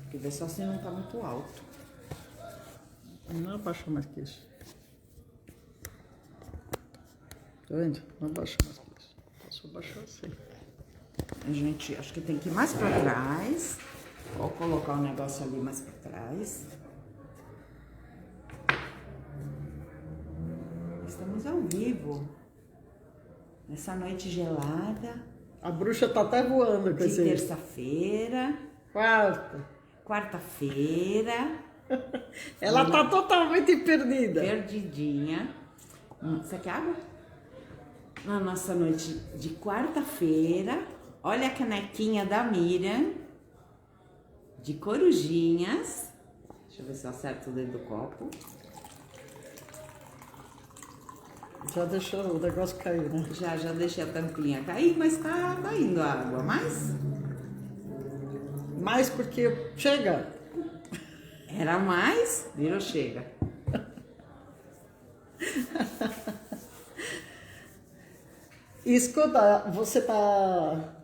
Porque vê só se não tá muito alto. Não abaixa mais que isso. Tá vendo? Não abaixa mais que isso. Posso abaixar assim. A gente, acho que tem que ir mais pra trás. Ou colocar o negócio ali mais pra trás. Estamos ao vivo. Nessa noite gelada. A bruxa tá até voando com De esse... terça-feira. Quarta-feira. Ela tá totalmente perdida. Perdidinha. Você quer água? Na nossa noite de quarta-feira. Olha a canequinha da Miriam. De corujinhas. Deixa eu ver se eu acerto o dedo do copo. Já deixou o negócio cair, né? Já deixei a tampinha cair, mas tá indo a água. Mais porque chega. Era mais, virou chega. E escuta, você tá...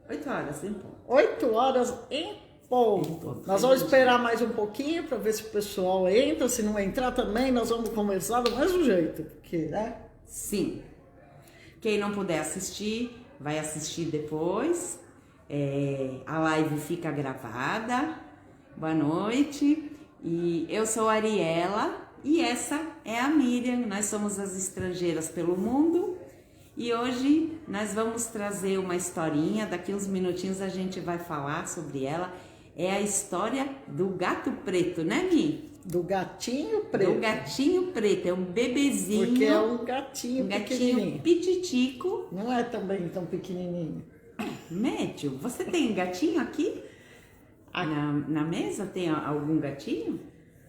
8 horas, em ponto. 8 horas em ponto. Nós vamos esperar mais um pouquinho para ver se o pessoal entra. Se não entrar também, nós vamos conversar do mesmo jeito. Porque, né? Sim. Quem não puder assistir, vai assistir depois. A live fica gravada. Boa noite. E eu sou a Ariela e essa é a Miriam. Nós somos as estrangeiras pelo mundo. E hoje nós vamos trazer uma historinha. Daqui uns minutinhos a gente vai falar sobre ela. É a história do gato preto, né, Mi? Do gatinho preto. Do gatinho preto, é um bebezinho. Porque é um gatinho pequenininho. Pititico. Não é também tão pequenininho. Médio. Você tem gatinho aqui? Na mesa tem algum gatinho?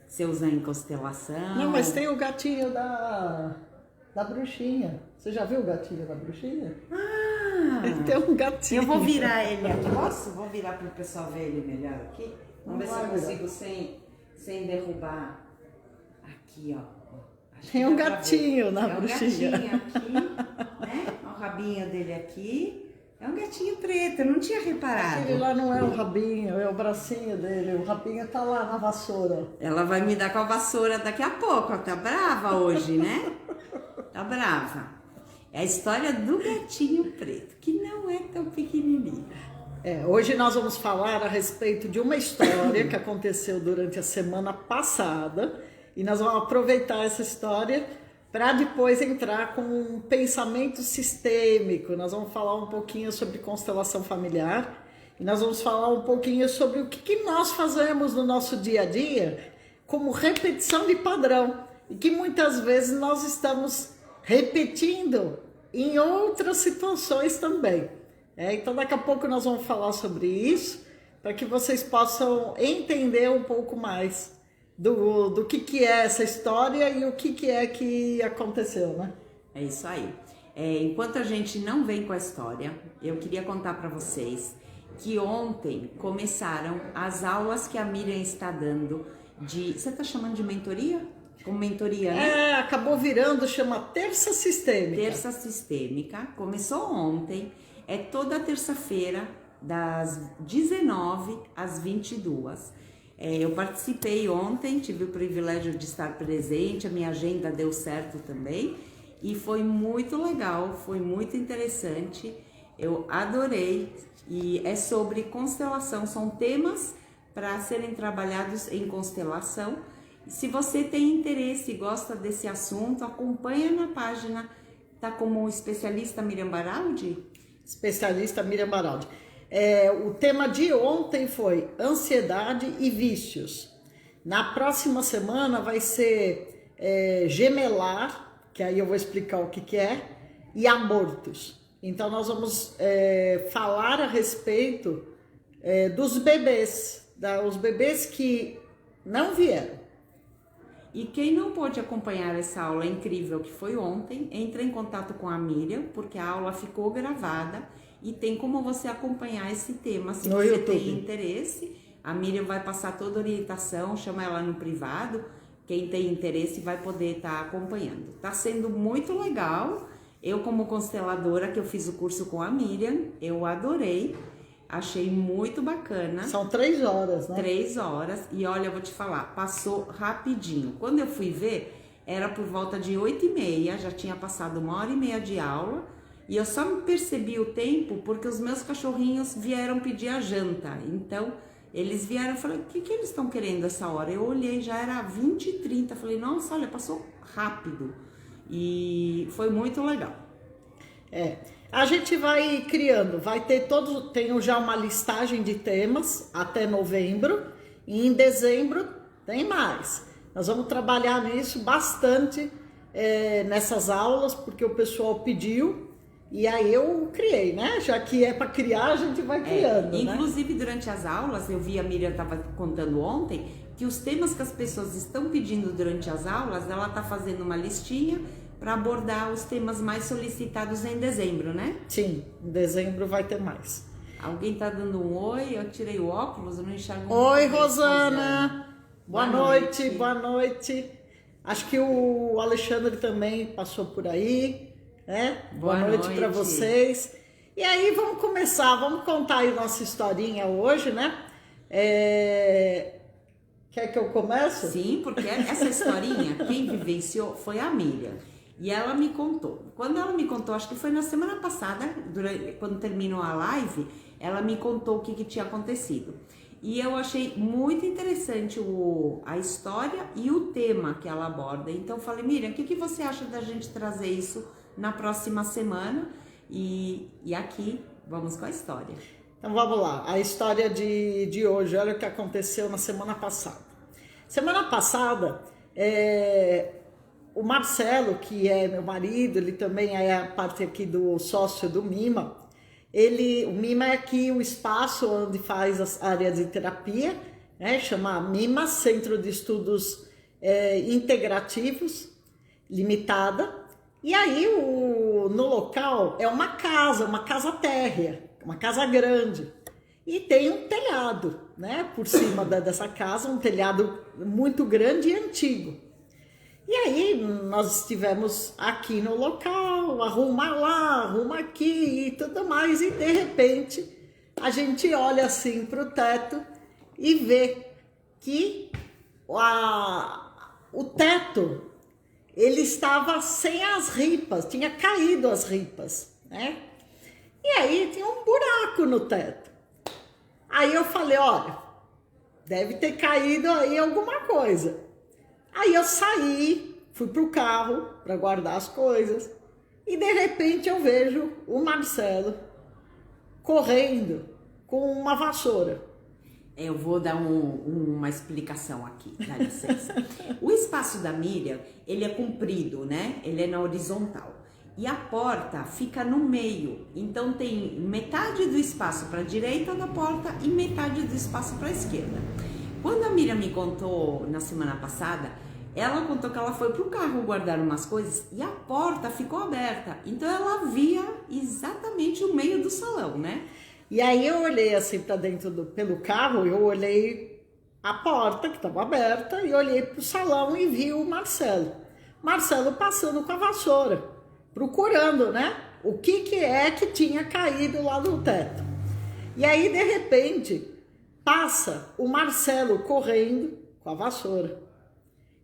Você usa em constelação? Não, mas tem o gatinho da bruxinha. Você já viu o gatinho da bruxinha? Ah! Ele tem um gatinho. Eu vou virar ele aqui. Posso? Vou virar para o pessoal ver ele melhor aqui. Vamos ver se eu consigo sem derrubar. Aqui, ó. Tem um gatinho na bruxinha. Tem um gatinho aqui, né? Olha o rabinho dele aqui. É um gatinho preto, eu não tinha reparado. Aquele lá não é o rabinho, é o bracinho dele. O rabinho tá lá na vassoura. Ela vai me dar com a vassoura daqui a pouco. Ela tá brava hoje, né? Tá brava. É a história do gatinho preto, que não é tão pequenininho. Hoje nós vamos falar a respeito de uma história que aconteceu durante a semana passada. E nós vamos aproveitar essa história para depois entrar com um pensamento sistêmico. Nós vamos falar um pouquinho sobre constelação familiar e nós vamos falar um pouquinho sobre o que nós fazemos no nosso dia a dia como repetição de padrão e que muitas vezes nós estamos repetindo em outras situações também. Então daqui a pouco nós vamos falar sobre isso para que vocês possam entender um pouco mais do que é essa história e o que é que aconteceu, né? É isso aí. Enquanto a gente não vem com a história, eu queria contar para vocês que ontem começaram as aulas que a Miriam está dando de... Você está chamando de mentoria? Como mentoria, né? Acabou virando, chama Terça Sistêmica. Terça Sistêmica. Começou ontem. É toda terça-feira, das 19 às 22. Eu participei ontem, tive o privilégio de estar presente, a minha agenda deu certo também e foi muito legal, foi muito interessante, eu adorei e é sobre constelação, são temas para serem trabalhados em constelação. Se você tem interesse e gosta desse assunto, acompanha na página, tá como especialista Miriam Baraldi? Especialista Miriam Baraldi. O tema de ontem foi ansiedade e vícios. Na próxima semana vai ser gemelar, que aí eu vou explicar o que é, e abortos. Então nós vamos falar a respeito dos bebês, os bebês que não vieram. E quem não pôde acompanhar essa aula incrível que foi ontem, entre em contato com a Miriam, porque a aula ficou gravada e tem como você acompanhar esse tema, se no você YouTube. Tem interesse. A Miriam vai passar toda a orientação, chama ela no privado, quem tem interesse vai poder estar acompanhando. Tá sendo muito legal, eu como consteladora, que eu fiz o curso com a Miriam, eu adorei. Achei muito bacana. São 3 horas, né? 3 horas. E olha, eu vou te falar, passou rapidinho. Quando eu fui ver, era por volta de 8h30, já tinha passado 1h30 de aula. E eu só percebi o tempo porque os meus cachorrinhos vieram pedir a janta. Então, eles vieram e falaram, o que eles estão querendo essa hora? Eu olhei, já era 20h30. Falei, nossa, olha, passou rápido. E foi muito legal. A gente vai criando, tenho já uma listagem de temas até novembro, e em dezembro tem mais. Nós vamos trabalhar nisso bastante nessas aulas, porque o pessoal pediu, e aí eu criei, né? Já que é para criar, a gente vai criando, inclusive, durante as aulas, eu vi a Miriam estava contando ontem, que os temas que as pessoas estão pedindo durante as aulas, ela está fazendo uma listinha para abordar os temas mais solicitados em dezembro, né? Sim, em dezembro vai ter mais. Alguém tá dando um oi? Eu tirei o óculos, eu não enxergo. Oi, Rosana! Boa noite, boa noite. Acho que o Alexandre também passou por aí, né? Boa noite para vocês. E aí vamos começar, vamos contar aí nossa historinha hoje, né? Quer que eu comece? Sim, porque essa historinha, quem vivenciou foi a Miriam. E ela me contou. Quando ela me contou, acho que foi na semana passada, quando terminou a live, ela me contou o que tinha acontecido. E eu achei muito interessante a história e o tema que ela aborda. Então eu falei, Miriam, o que você acha da gente trazer isso na próxima semana? E aqui, vamos com a história. Então vamos lá, a história de hoje, olha o que aconteceu na semana passada. Semana passada, o Marcelo, que é meu marido, ele também é a parte aqui do sócio do Mima. O Mima é aqui o espaço onde faz as áreas de terapia, né? Chama Mima, Centro de Estudos Integrativos, Limitada. E aí no local é uma casa térrea, uma casa grande. E tem um telhado, né? Por cima dessa casa, um telhado muito grande e antigo. E aí nós estivemos aqui no local, arruma lá, arruma aqui e tudo mais, e de repente a gente olha assim para o teto e vê que o teto ele estava sem as ripas, tinha caído as ripas, né? E aí tinha um buraco no teto. Aí eu falei, olha, deve ter caído aí alguma coisa. Aí eu saí, fui pro carro para guardar as coisas e de repente eu vejo o Marcelo correndo com uma vassoura. Eu vou dar uma explicação aqui, dá licença. O espaço da Miriam, ele é comprido, né? Ele é na horizontal. E a porta fica no meio. Então tem metade do espaço para a direita da porta e metade do espaço para a esquerda. Quando a Miriam me contou na semana passada, ela contou que ela foi pro carro guardar umas coisas e a porta ficou aberta. Então ela via exatamente o meio do salão, né? E aí eu olhei assim para dentro pelo carro, eu olhei a porta que estava aberta e olhei pro salão e vi o Marcelo. Marcelo passando com a vassoura, procurando, né? O que é que tinha caído lá no teto. E aí, de repente, passa o Marcelo correndo com a vassoura.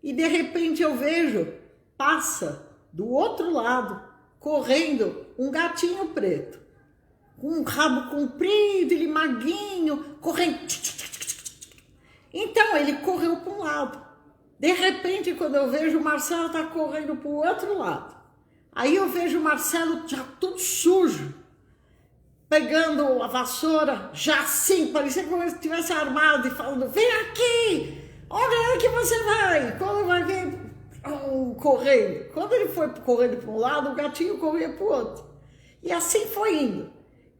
E de repente eu vejo, passa do outro lado, correndo um gatinho preto. Com um rabo comprido, ele maguinho, correndo. Então ele correu para um lado. De repente, quando eu vejo o Marcelo tá correndo para o outro lado. Aí eu vejo o Marcelo já tudo sujo, pegando a vassoura, já assim, parecia como se estivesse armado e falando, vem aqui, olha que você vai. Quando vai ver, correndo. Quando ele foi correndo para um lado, o gatinho corria para o outro. E assim foi indo.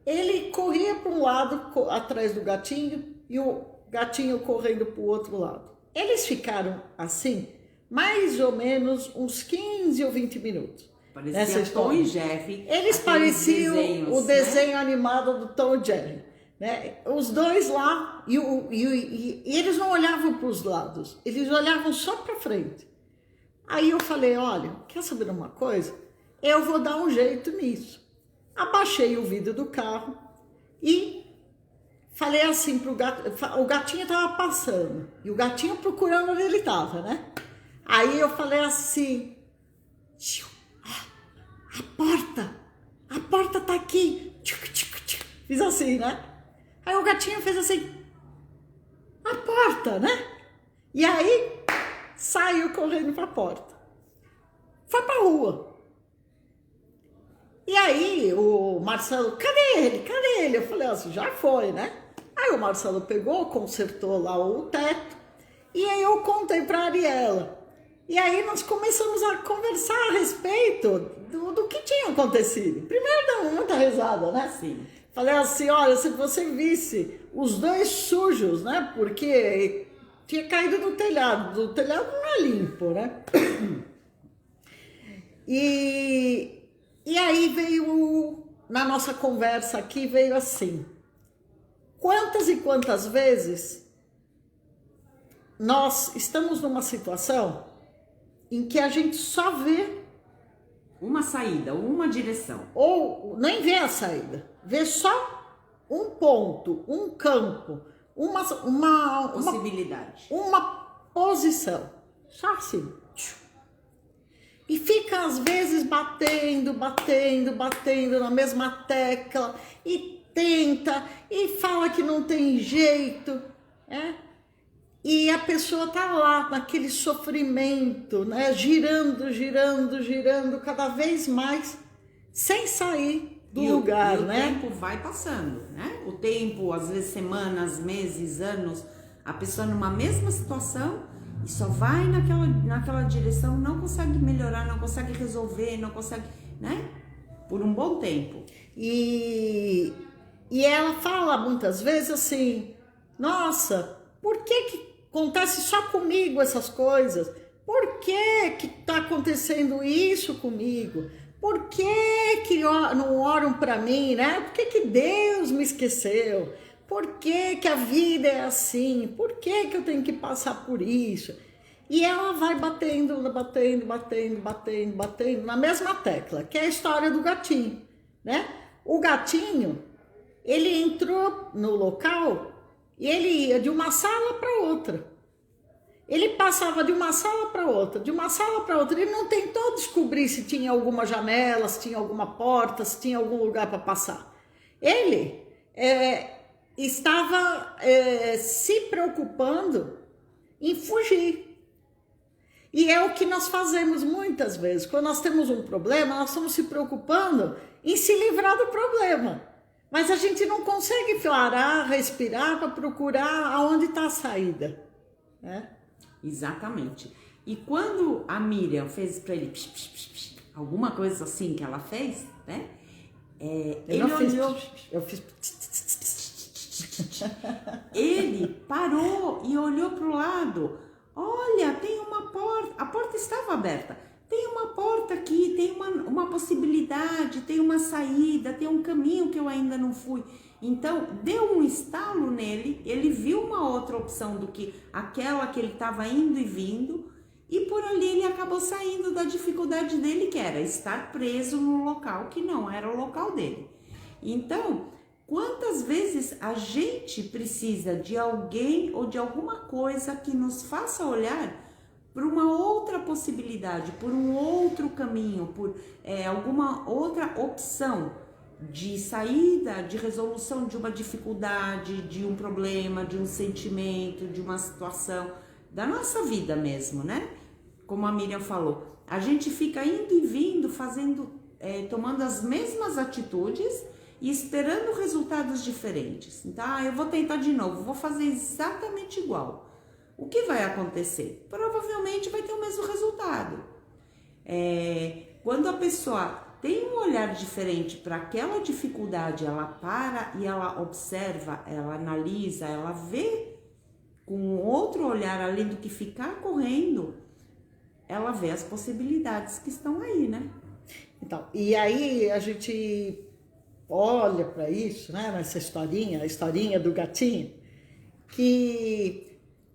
Ele corria para um lado, atrás do gatinho, e o gatinho correndo para o outro lado. Eles ficaram assim, mais ou menos uns 15 ou 20 minutos. Parecia Tom e Jerry. Eles pareciam desenhos, o desenho animado do Tom e Jerry. Né? Os dois lá, e eles não olhavam para os lados, eles olhavam só para frente. Aí eu falei, olha, quer saber uma coisa? Eu vou dar um jeito nisso. Abaixei o vidro do carro e falei assim pro gato, o gatinho tava passando, e o gatinho procurando onde ele tava, né? Aí eu falei assim, "Tchiu, a porta tá aqui, tchiu, tchiu, tchiu." Fiz assim, né? Aí o gatinho fez assim, a porta, né? E aí saiu correndo pra porta, foi pra rua. E aí o Marcelo, cadê ele? Cadê ele? Eu falei assim, já foi, né? Aí o Marcelo pegou, consertou lá o teto, e aí eu contei pra Ariela. E aí nós começamos a conversar a respeito do que tinha acontecido. Primeiro deu muita risada, né? Sim. Falei assim, olha, se você visse os dois sujos, né? Porque tinha caído do telhado não é limpo, né? E aí veio, na nossa conversa aqui, veio assim, quantas e quantas vezes nós estamos numa situação em que a gente só vê Uma saída, uma direção. ou nem vê a saída, vê só um ponto, um campo, uma Possibilidade. uma posição, só assim. E fica às vezes batendo na mesma tecla e tenta e fala que não tem jeito, né? E a pessoa tá lá naquele sofrimento, né? Girando cada vez mais, sem sair do lugar, né? O tempo vai passando, né? O tempo, às vezes semanas, meses, anos, a pessoa numa mesma situação e só vai naquela direção, não consegue melhorar, não consegue resolver, não consegue, né? Por um bom tempo. E ela fala muitas vezes assim, nossa, por que acontece só comigo essas coisas? Por que tá acontecendo isso comigo? Por que não oram para mim, né? Por que Deus me esqueceu? Por que a vida é assim? Por que eu tenho que passar por isso? E ela vai batendo na mesma tecla, que é a história do gatinho, né? O gatinho, ele entrou no local e ele ia de uma sala para outra. Ele passava de uma sala para outra, de uma sala para outra. Ele não tentou descobrir se tinha alguma janela, se tinha alguma porta, se tinha algum lugar para passar. Ele estava se preocupando em fugir. E é o que nós fazemos muitas vezes. Quando nós temos um problema, nós estamos se preocupando em se livrar do problema. Mas a gente não consegue parar, respirar para procurar aonde está a saída, né? Exatamente. E quando a Miriam fez para ele alguma coisa assim que ela fez, né? Ele olhou. Eu fiz. Ele parou e olhou para o lado. Olha, tem uma porta. A porta estava aberta. Tem uma porta aqui, tem uma possibilidade, tem uma saída, tem um caminho que eu ainda não fui. Então, deu um estalo nele, ele viu uma outra opção do que aquela que ele estava indo e vindo, e por ali ele acabou saindo da dificuldade dele, que era estar preso no local que não era o local dele. Então, quantas vezes a gente precisa de alguém ou de alguma coisa que nos faça olhar por uma outra possibilidade, por um outro caminho, por alguma outra opção de saída, de resolução de uma dificuldade, de um problema, de um sentimento, de uma situação, da nossa vida mesmo, né? Como a Miriam falou, a gente fica indo e vindo, tomando as mesmas atitudes e esperando resultados diferentes. Então, eu vou tentar de novo, vou fazer exatamente igual. O que vai acontecer? Provavelmente vai ter o mesmo resultado. Quando a pessoa tem um olhar diferente para aquela dificuldade, ela para e ela observa, ela analisa, ela vê com outro olhar, além do que ficar correndo, ela vê as possibilidades que estão aí, né? Então, e aí a gente olha para isso, né, nessa historinha, a historinha do gatinho, que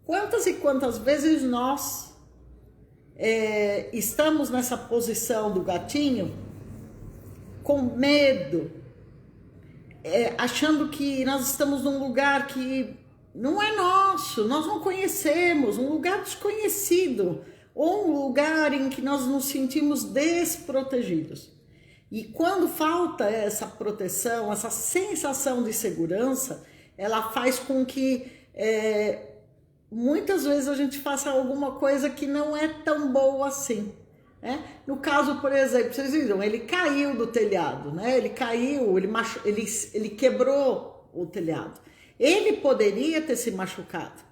quantas e quantas vezes nós estamos nessa posição do gatinho com medo, achando que nós estamos num lugar que não é nosso, nós não conhecemos, um lugar desconhecido, ou um lugar em que nós nos sentimos desprotegidos. E quando falta essa proteção, essa sensação de segurança, ela faz com que muitas vezes a gente faça alguma coisa que não é tão boa assim. No caso, por exemplo, vocês viram, ele caiu do telhado, né? Ele caiu, ele quebrou o telhado. Ele poderia ter se machucado,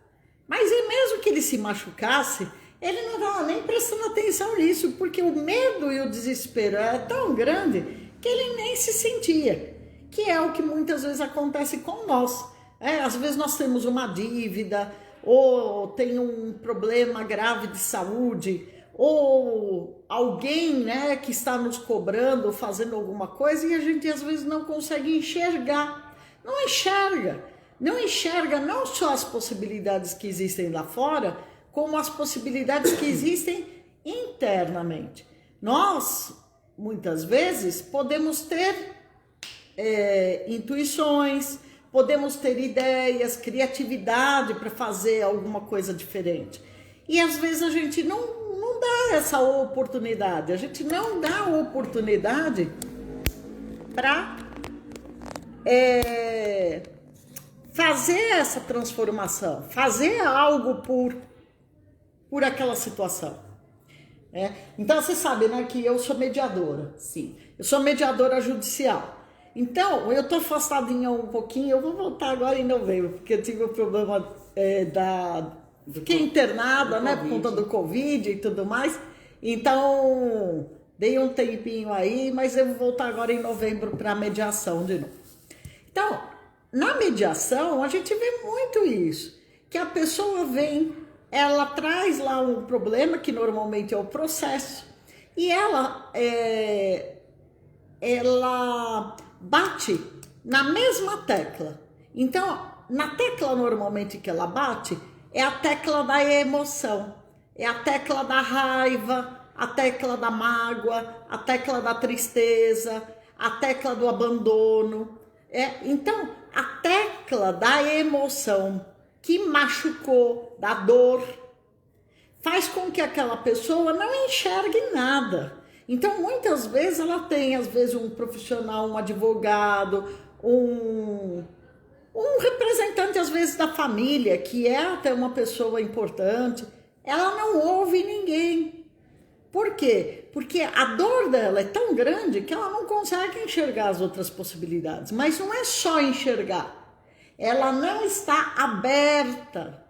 mas mesmo que ele se machucasse, ele não estava nem prestando atenção nisso, porque o medo e o desespero era tão grande que ele nem se sentia, que é o que muitas vezes acontece com nós. Às vezes nós temos uma dívida, ou tem um problema grave de saúde, ou alguém, né, que está nos cobrando, fazendo alguma coisa, e a gente às vezes não consegue enxergar. Não enxerga não só as possibilidades que existem lá fora, como as possibilidades que existem internamente. Nós, muitas vezes, podemos ter intuições, podemos ter ideias, criatividade para fazer alguma coisa diferente. E às vezes a gente não dá essa oportunidade, a gente não dá a oportunidade para fazer essa transformação, fazer algo por aquela situação. Então você sabe, né, que eu sou mediadora. Sim. Eu sou mediadora judicial. Então, eu estou afastadinha um pouquinho, eu vou voltar agora em novembro, porque eu tive o problema fiquei internada, né, por conta do Covid e tudo mais. Então, dei um tempinho aí, mas eu vou voltar agora em novembro para a mediação de novo. Então, na mediação, a gente vê muito isso, que a pessoa vem, ela traz lá um problema, que normalmente é o processo, e ela bate na mesma tecla. Então, na tecla normalmente que ela bate, é a tecla da emoção, é a tecla da raiva, a tecla da mágoa, a tecla da tristeza, a tecla do abandono. Então, a tecla da emoção que machucou, da dor, faz com que aquela pessoa não enxergue nada. Então, muitas vezes ela tem, às vezes, um profissional, um advogado, um representante, às vezes, da família, que é até uma pessoa importante, ela não ouve ninguém. Por quê? Porque a dor dela é tão grande que ela não consegue enxergar as outras possibilidades. Mas não é só enxergar. Ela não está aberta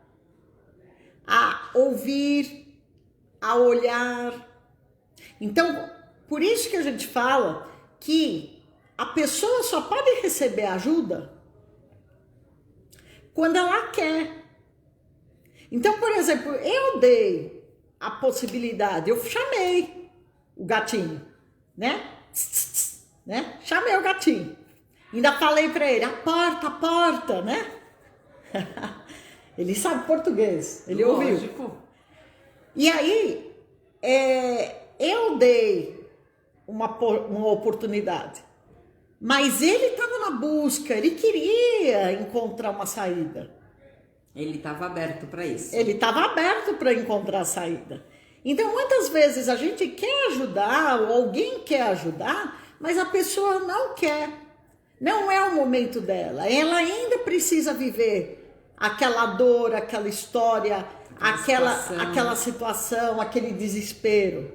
a ouvir, a olhar. Então, por isso que a gente fala que a pessoa só pode receber ajuda quando ela quer. Então, por exemplo, eu dei a possibilidade, eu chamei o gatinho, né? Chamei o gatinho. Ainda falei para ele, a porta, né? Ele sabe português, ele Lógico. ouviu. E aí, eu dei uma oportunidade. Mas ele estava na busca, ele queria encontrar uma saída. Ele estava aberto para isso. Ele estava aberto para encontrar a saída. Então, muitas vezes a gente quer ajudar, ou alguém quer ajudar, mas a pessoa não quer. Não é o momento dela. Ela ainda precisa viver aquela dor, aquela história, aquela situação, aquele desespero.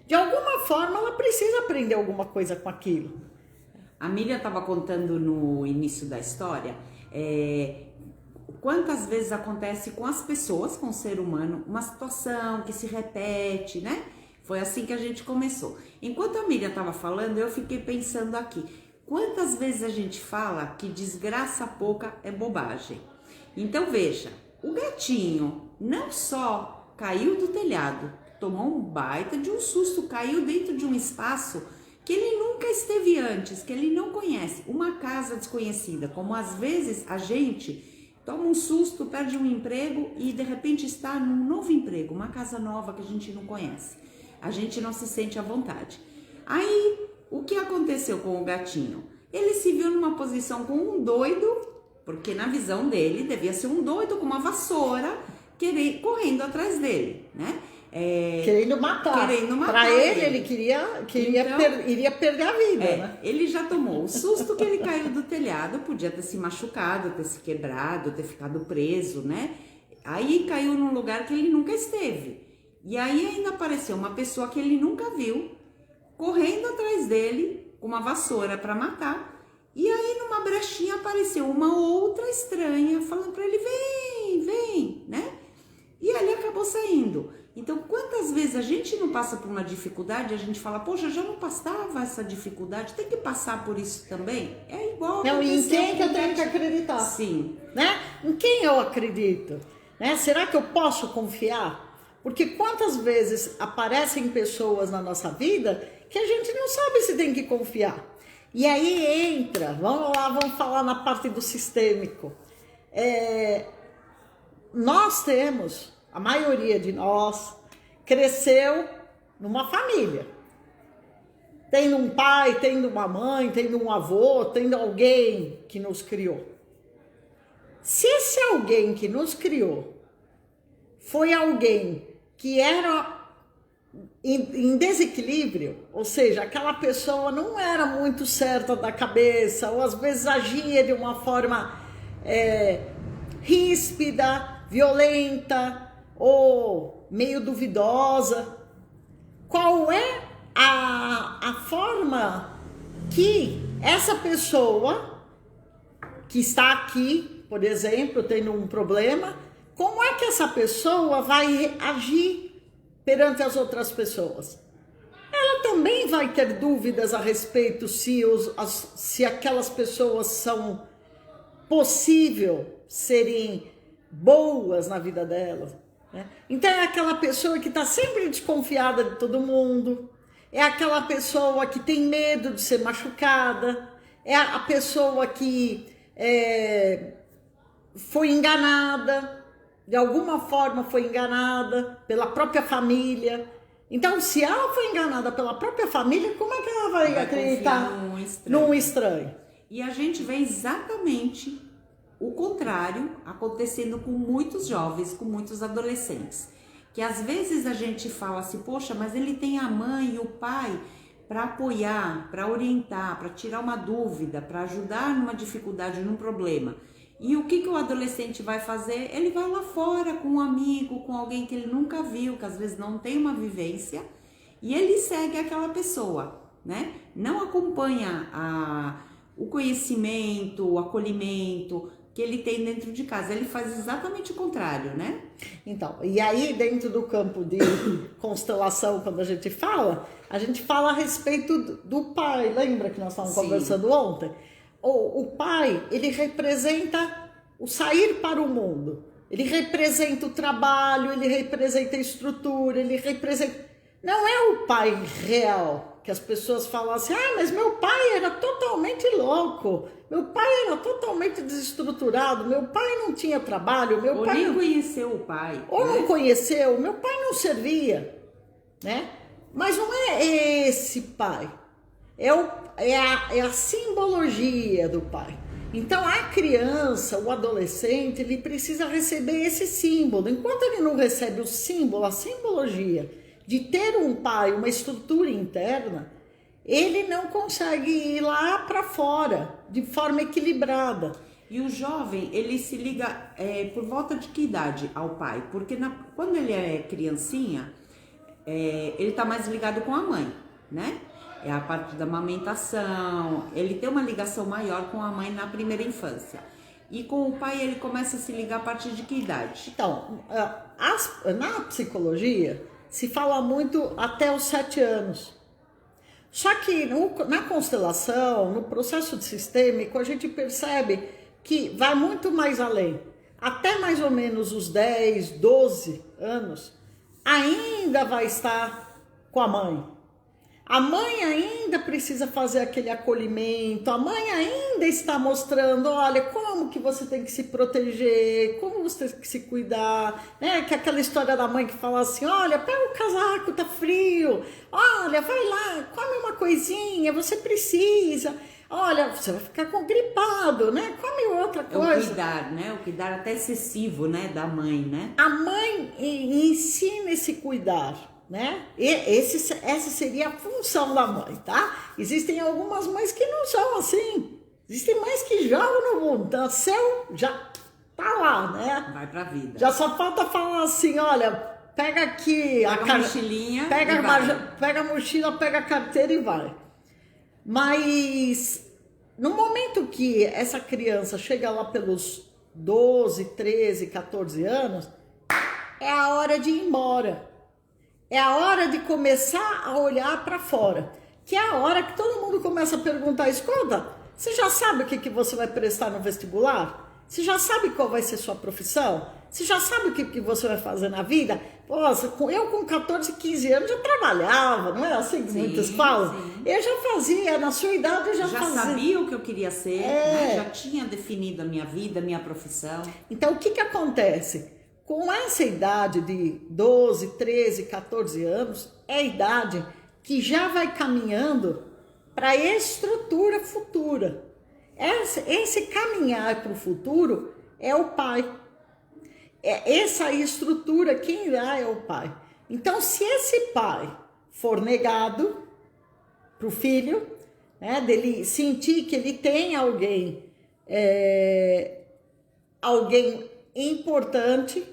De alguma forma, ela precisa aprender alguma coisa com aquilo. A Miriam estava contando no início da história quantas vezes acontece com as pessoas, com o ser humano, uma situação que se repete, né? Foi assim que a gente começou. Enquanto a Miriam estava falando, eu fiquei pensando aqui, quantas vezes a gente fala que desgraça pouca é bobagem? Então veja, o gatinho não só caiu do telhado, tomou um baita de um susto, caiu dentro de um espaço que ele nunca esteve antes, que ele não conhece, uma casa desconhecida, como às vezes a gente toma um susto, perde um emprego e de repente está num novo emprego, uma casa nova que a gente não conhece, a gente não se sente à vontade. Aí, o que aconteceu com o gatinho? ele se viu numa posição com um doido, porque na visão dele devia ser um doido com uma vassoura correndo atrás dele, né? Querendo matar. Para ele queria então, iria perder a vida, né? Ele já tomou o susto que ele caiu do telhado, podia ter se machucado, ter se quebrado, ter ficado preso, né? Aí caiu num lugar que ele nunca esteve. E aí ainda apareceu uma pessoa que ele nunca viu, correndo atrás dele, com uma vassoura para matar. E aí numa brechinha apareceu uma outra estranha, falando para ele, vem, né? E ele acabou saindo. Então, quantas vezes a gente não passa por uma dificuldade, a gente fala, poxa, já não passava essa dificuldade, tem que passar por isso também? É igual. Não, e em quem que eu tenho que acreditar? Sim. Né? Em quem eu acredito? Né? Será que eu posso confiar? Porque quantas vezes aparecem pessoas na nossa vida que a gente não sabe se tem que confiar. E aí entra, vamos falar na parte do sistêmico. Nós temos, a maioria de nós, cresceu numa família. Tendo um pai, tendo uma mãe, tendo um avô, tendo alguém que nos criou. Se esse alguém que nos criou foi alguém que era em desequilíbrio, ou seja, aquela pessoa não era muito certa da cabeça, ou às vezes agia de uma forma ríspida, violenta ou meio duvidosa, qual é a forma que essa pessoa que está aqui, por exemplo, tendo um problema, como é que essa pessoa vai agir perante as outras pessoas? Ela também vai ter dúvidas a respeito se aquelas pessoas são possível serem boas na vida delas, né? Então é aquela pessoa que está sempre desconfiada de todo mundo, é aquela pessoa que tem medo de ser machucada, é a pessoa que foi enganada, de alguma forma foi enganada pela própria família. Então, se ela foi enganada pela própria família, como é que ela vai acreditar num estranho? E a gente vê exatamente o contrário acontecendo com muitos jovens, com muitos adolescentes. Que às vezes a gente fala assim, poxa, mas ele tem a mãe e o pai para apoiar, para orientar, para tirar uma dúvida, para ajudar numa dificuldade, num problema. E o que o adolescente vai fazer? Ele vai lá fora com um amigo, com alguém que ele nunca viu, que às vezes não tem uma vivência, e ele segue aquela pessoa, né? Não acompanha o conhecimento, o acolhimento que ele tem dentro de casa. Ele faz exatamente o contrário, né? Então, e aí dentro do campo de constelação, quando a gente fala a respeito do pai. Lembra que nós estávamos conversando ontem? O pai, ele representa o sair para o mundo. Ele representa o trabalho, ele representa a estrutura, ele representa... Não é o pai real, que as pessoas falam assim, mas meu pai era totalmente louco, meu pai era totalmente desestruturado, meu pai não tinha trabalho, meu ou pai nem não... conheceu o pai. Ou né? não conheceu, meu pai não servia, né? Mas não é esse pai, é a simbologia do pai. Então a criança, o adolescente, ele precisa receber esse símbolo. Enquanto ele não recebe o símbolo, a simbologia de ter um pai, uma estrutura interna, ele não consegue ir lá para fora de forma equilibrada. E o jovem, ele se liga por volta de que idade ao pai? Porque quando ele é criancinha, ele está mais ligado com a mãe, né? É a parte da amamentação, ele tem uma ligação maior com a mãe na primeira infância. E com o pai ele começa a se ligar a partir de que idade? Então, na psicologia se fala muito até os 7 anos. Só que na constelação, no processo sistêmico, a gente percebe que vai muito mais além. Até mais ou menos os 10, 12 anos, ainda vai estar com a mãe. A mãe ainda precisa fazer aquele acolhimento, a mãe ainda está mostrando, olha, como que você tem que se proteger, como você tem que se cuidar, né? Que é aquela história da mãe que fala assim, olha, pega o casaco, tá frio, olha, vai lá, come uma coisinha, você precisa. olha, você vai ficar com gripado, né? Come outra É o coisa. cuidar, né? O cuidar até excessivo, né? Da mãe, né? A mãe ensina esse cuidar, né? Essa seria a função da mãe, tá? Existem algumas mães que não são assim. Existem mães que jogam no mundo, nasceu, já tá lá, né? Vai pra vida. Já só falta falar assim, olha, pega aqui Pega a mochilinha pega, e pega a mochila, pega a carteira e vai. Mas no momento que essa criança chega lá pelos 12, 13, 14 anos, é a hora de ir embora. É a hora de começar a olhar para fora. Que é a hora que todo mundo começa a perguntar, escuta, você já sabe o que você vai prestar no vestibular? Você já sabe qual vai ser sua profissão? Você já sabe o que você vai fazer na vida? Nossa, eu com 14, 15 anos já trabalhava, não é assim que muitos falam? Sim. Eu já fazia, na sua idade eu já fazia. Já sabia o que eu queria ser, né? Já tinha definido a minha vida, a minha profissão. Então, o que acontece? Com essa idade de 12, 13, 14 anos, é a idade que já vai caminhando para a estrutura futura. Esse caminhar para o futuro é o pai. Essa estrutura, quem irá é o pai. Então, se esse pai for negado para o filho, né, dele sentir que ele tem alguém importante,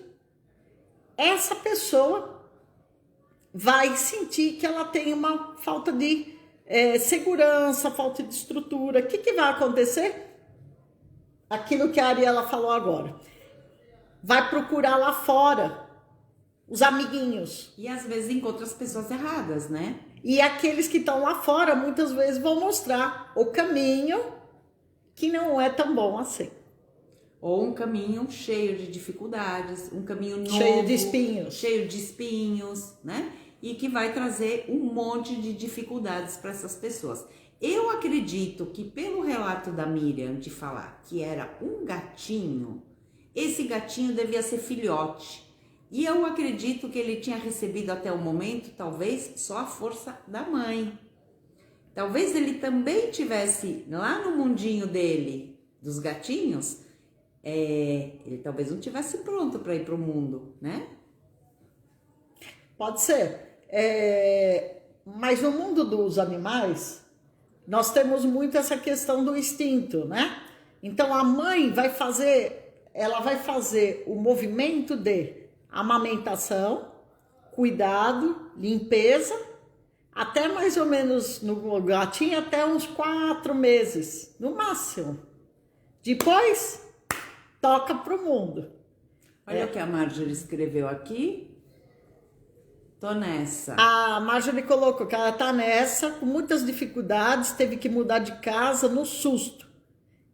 essa pessoa vai sentir que ela tem uma falta de segurança, falta de estrutura. O que vai acontecer? Aquilo que a Ariela falou agora. Vai procurar lá fora os amiguinhos. E às vezes encontra as pessoas erradas, né? E aqueles que estão lá fora muitas vezes vão mostrar o caminho que não é tão bom assim. Ou um caminho cheio de dificuldades, um caminho novo, cheio de espinhos, né? E que vai trazer um monte de dificuldades para essas pessoas. Eu acredito que pelo relato da Miriam de falar que era um gatinho, esse gatinho devia ser filhote. E eu acredito que ele tinha recebido até o momento, talvez, só a força da mãe. Talvez ele também tivesse lá no mundinho dele, dos gatinhos, ele talvez não tivesse pronto para ir para o mundo, né? Pode ser. Mas no mundo dos animais, nós temos muito essa questão do instinto, né? Então a mãe vai fazer o movimento de amamentação, cuidado, limpeza, até mais ou menos no gatinho, até uns 4 meses, no máximo. Depois, toca pro mundo. Olha o que a Marjorie escreveu aqui. Tô nessa. A Marjorie colocou que ela tá nessa, com muitas dificuldades, teve que mudar de casa no susto.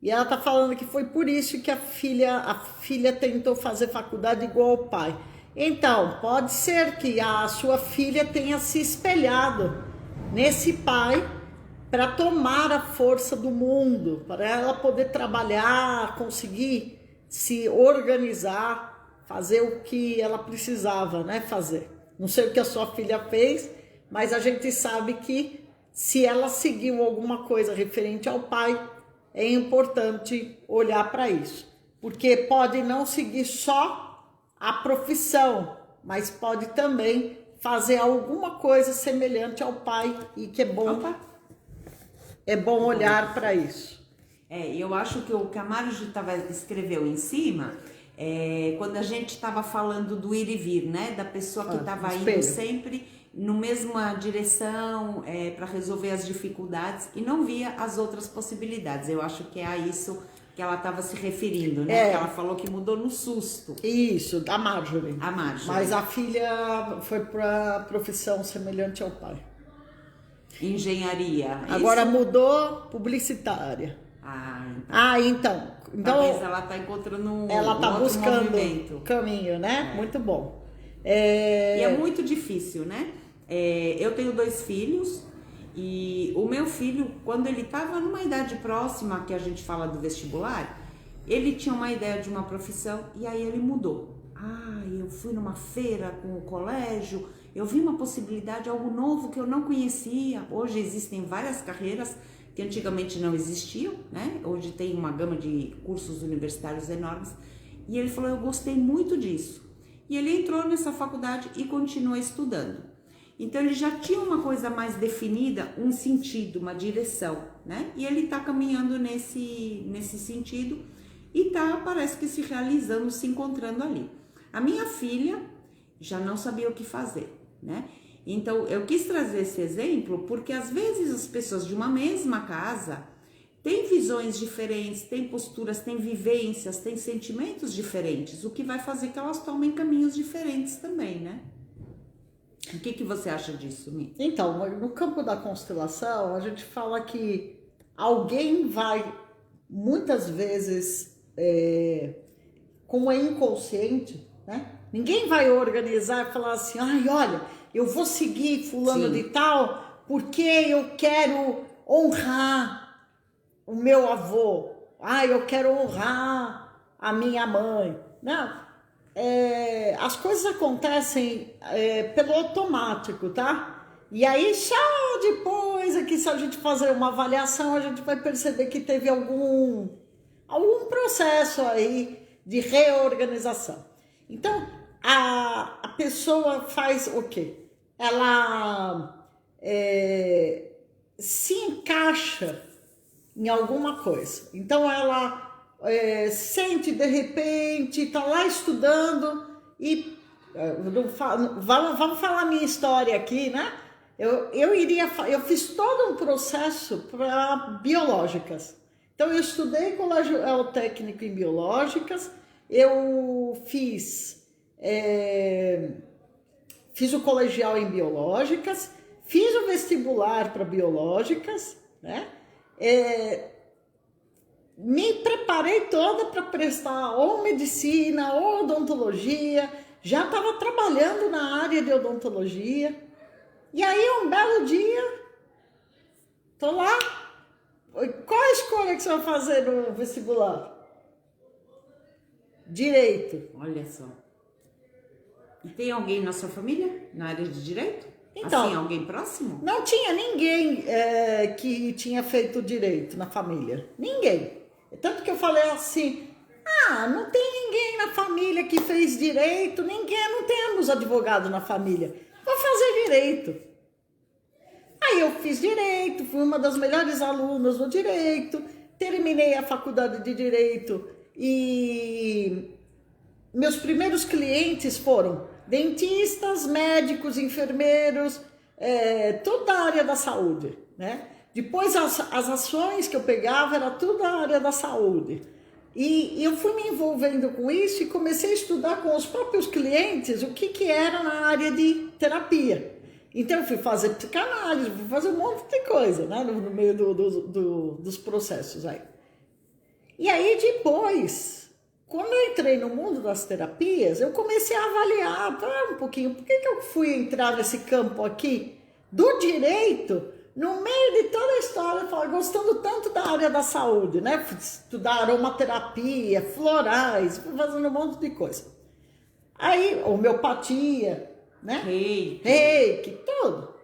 E ela tá falando que foi por isso que a filha tentou fazer faculdade igual ao pai. Então, pode ser que a sua filha tenha se espelhado nesse pai para tomar a força do mundo, para ela poder trabalhar, conseguir se organizar, fazer o que ela precisava, né, fazer. Não sei o que a sua filha fez, mas a gente sabe que se ela seguiu alguma coisa referente ao pai, é importante olhar para isso. Porque pode não seguir só a profissão, mas pode também fazer alguma coisa semelhante ao pai e que é bom olhar para isso. Eu acho que o que a Marjorie escreveu em cima, quando a gente estava falando do ir e vir, né? Da pessoa que estava indo sempre na mesma direção para resolver as dificuldades e não via as outras possibilidades. Eu acho que é a isso que ela estava se referindo, né? Que ela falou que mudou no susto. Isso, a Marjorie. A Marjorie. Mas a filha foi para profissão semelhante ao pai. Engenharia. Agora isso? Mudou publicitária. Então. Talvez ela está encontrando ela está buscando movimento. Caminho, né? Muito bom. E é muito difícil, né? Eu tenho 2 filhos e o meu filho, quando ele estava numa idade próxima, que a gente fala do vestibular, ele tinha uma ideia de uma profissão e aí ele mudou. Eu fui numa feira com o colégio, eu vi uma possibilidade, algo novo que eu não conhecia. Hoje existem várias carreiras que antigamente não existiam, né? Hoje tem uma gama de cursos universitários enormes. E ele falou, eu gostei muito disso. E ele entrou nessa faculdade e continuou estudando. Então ele já tinha uma coisa mais definida, um sentido, uma direção, né? E ele tá caminhando nesse sentido e tá, parece que se realizando, se encontrando ali. A minha filha já não sabia o que fazer, né? Então eu quis trazer esse exemplo porque às vezes as pessoas de uma mesma casa têm visões diferentes, têm posturas, têm vivências, têm sentimentos diferentes, o que vai fazer que elas tomem caminhos diferentes também, né? O que você acha disso, Mi? Então, no campo da constelação, a gente fala que alguém vai, muitas vezes, como é inconsciente, né? Ninguém vai organizar e falar assim, ai, olha, eu vou seguir fulano de tal porque eu quero honrar o meu avô. Ai, eu quero honrar a minha mãe. Não. As coisas acontecem pelo automático, tá? E aí só depois aqui, se a gente fazer uma avaliação, a gente vai perceber que teve algum processo aí de reorganização. Então, a pessoa faz o quê? Ela se encaixa em alguma coisa. Então, ela sente de repente, tá lá estudando e vamos falar a minha história aqui, né? Eu fiz todo um processo para biológicas. Então eu estudei colégio técnico em biológicas, eu fiz o colegial em biológicas, fiz o vestibular para biológicas, né? Me preparei toda para prestar ou medicina ou odontologia, já estava trabalhando na área de odontologia. E aí um belo dia, tô lá, qual a escolha que você vai fazer no vestibular? Direito. Olha só. E tem alguém na sua família na área de direito? Então, assim, alguém próximo? Não tinha ninguém que tinha feito direito na família. Ninguém. Tanto que eu falei assim, não tem ninguém na família que fez direito, não temos advogado na família. Vou fazer direito. Aí eu fiz direito, fui uma das melhores alunas do direito, terminei a faculdade de direito e meus primeiros clientes foram dentistas, médicos, enfermeiros, toda a área da saúde, né? Depois as ações que eu pegava era tudo a área da saúde. E eu fui me envolvendo com isso e comecei a estudar com os próprios clientes o que era na área de terapia. Então eu fui fazer psicanálise, fui fazer um monte de coisa, né, no meio dos processos aí. E aí depois, quando eu entrei no mundo das terapias, eu comecei a avaliar um pouquinho, por que eu fui entrar nesse campo aqui do direito, no meio de toda a história, gostando tanto da área da saúde, né? Fui estudar aromaterapia, florais, fui fazendo um monte de coisa. Aí, homeopatia, né? Reiki, tudo.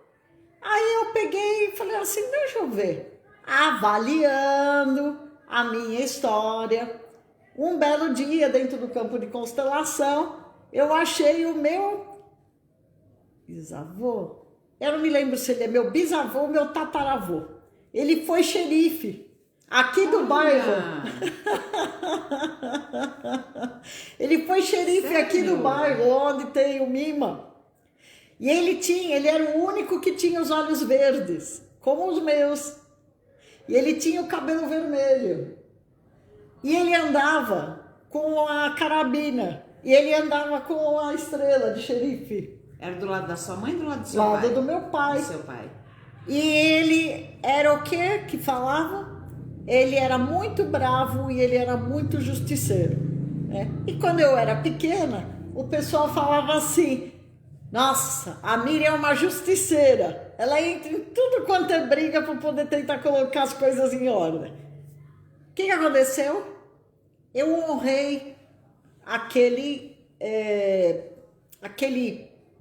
Aí eu peguei e falei assim, deixa eu ver. Avaliando a minha história. Um belo dia, dentro do campo de constelação, eu achei o meu bisavô. Eu não me lembro se ele é meu bisavô ou meu tataravô. Ele foi xerife aqui do bairro. Ele foi xerife Sério? Aqui do bairro, onde tem o Mima. E ele era o único que tinha os olhos verdes, como os meus. E ele tinha o cabelo vermelho. E ele andava com a carabina. E ele andava com a estrela de xerife. Era do lado da sua mãe ou do lado do seu pai? Do lado do meu pai. Do seu pai. E ele era o quê que falava? Ele era muito bravo e ele era muito justiceiro, né? E quando eu era pequena, o pessoal falava assim, nossa, a Miriam é uma justiceira. Ela entra em tudo quanto é briga para poder tentar colocar as coisas em ordem. O que aconteceu? Eu honrei aquele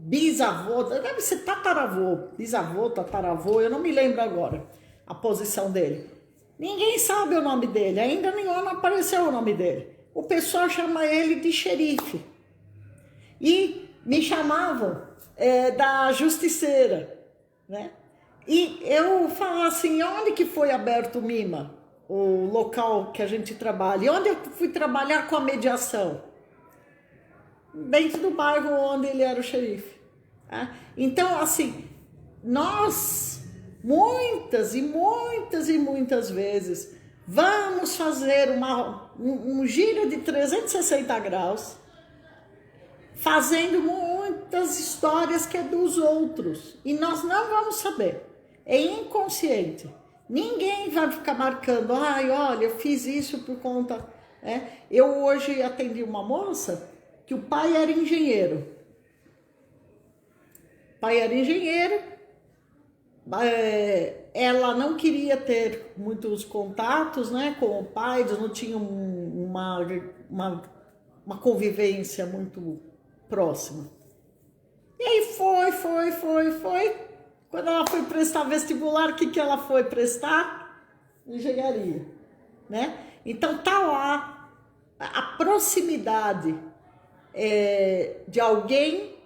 bisavô, deve ser tataravô, bisavô, tataravô, eu não me lembro agora. a posição dele. Ninguém sabe o nome dele, ainda não apareceu o nome dele. O pessoal chama ele de xerife. E me chamavam da justiceira, né? E eu falava assim, onde que foi aberto o MIMA, o local que a gente trabalha? E onde eu fui trabalhar com a mediação? Dentro do bairro onde ele era o xerife. Tá? Então, assim, nós, muitas e muitas e muitas vezes, vamos fazer um giro de 360 graus, fazendo muitas histórias que é dos outros. E nós não vamos saber. É inconsciente. Ninguém vai ficar marcando, ai, olha, eu fiz isso por conta... Eu hoje atendi uma moça que o pai era engenheiro. Ela não queria ter muitos contatos, né, com o pai, eles não tinham uma convivência muito próxima. E aí foi. Quando ela foi prestar vestibular, o que ela foi prestar? Engenharia, né? Então tá lá a proximidade de alguém,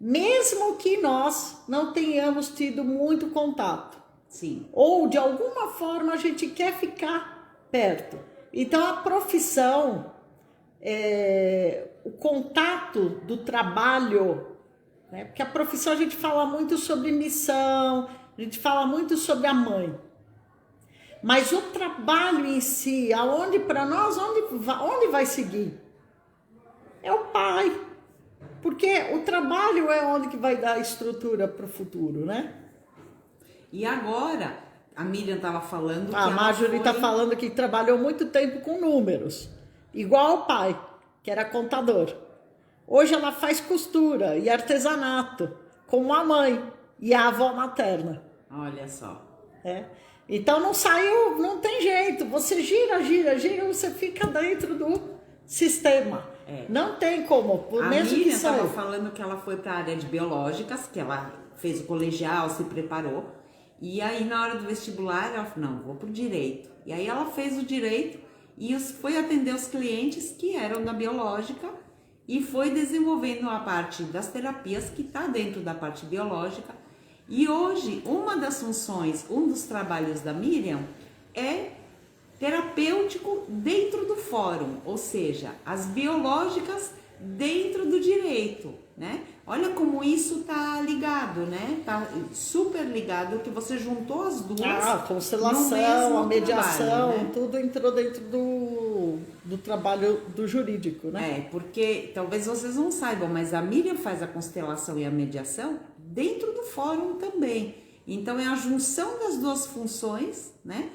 mesmo que nós não tenhamos tido muito contato. Sim. Ou de alguma forma a gente quer ficar perto. Então a profissão, o contato do trabalho, né? Porque a profissão a gente fala muito sobre missão, a gente fala muito sobre a mãe. Mas o trabalho em si, aonde para nós, onde vai seguir? É o pai. Porque o trabalho é onde que vai dar estrutura para o futuro, né? E agora, a Miriam estava falando que a Marjorie está falando que trabalhou muito tempo com números, igual o pai, que era contador. Hoje ela faz costura e artesanato, como a mãe e a avó materna. Olha só. Então não saiu, não tem jeito. Você gira, você fica dentro do sistema. Não tem como, por a mesmo Miriam que saiu. estava falando que ela foi para a área de biológicas, que ela fez o colegial, se preparou. E aí na hora do vestibular ela falou, não, vou pro direito. E aí ela fez o direito e foi atender os clientes que eram da biológica e foi desenvolvendo a parte das terapias que está dentro da parte biológica. E hoje, uma das funções, um dos trabalhos da Miriam é terapêutico dentro do fórum, ou seja, as biológicas dentro do direito, né? Olha como isso tá ligado, né? Tá super ligado, que você juntou as duas. A constelação, a mediação, trabalho, né? Tudo entrou dentro do trabalho do jurídico, né? Porque talvez vocês não saibam, mas a Miriam faz a constelação e a mediação dentro do fórum também. Então é a junção das duas funções, né?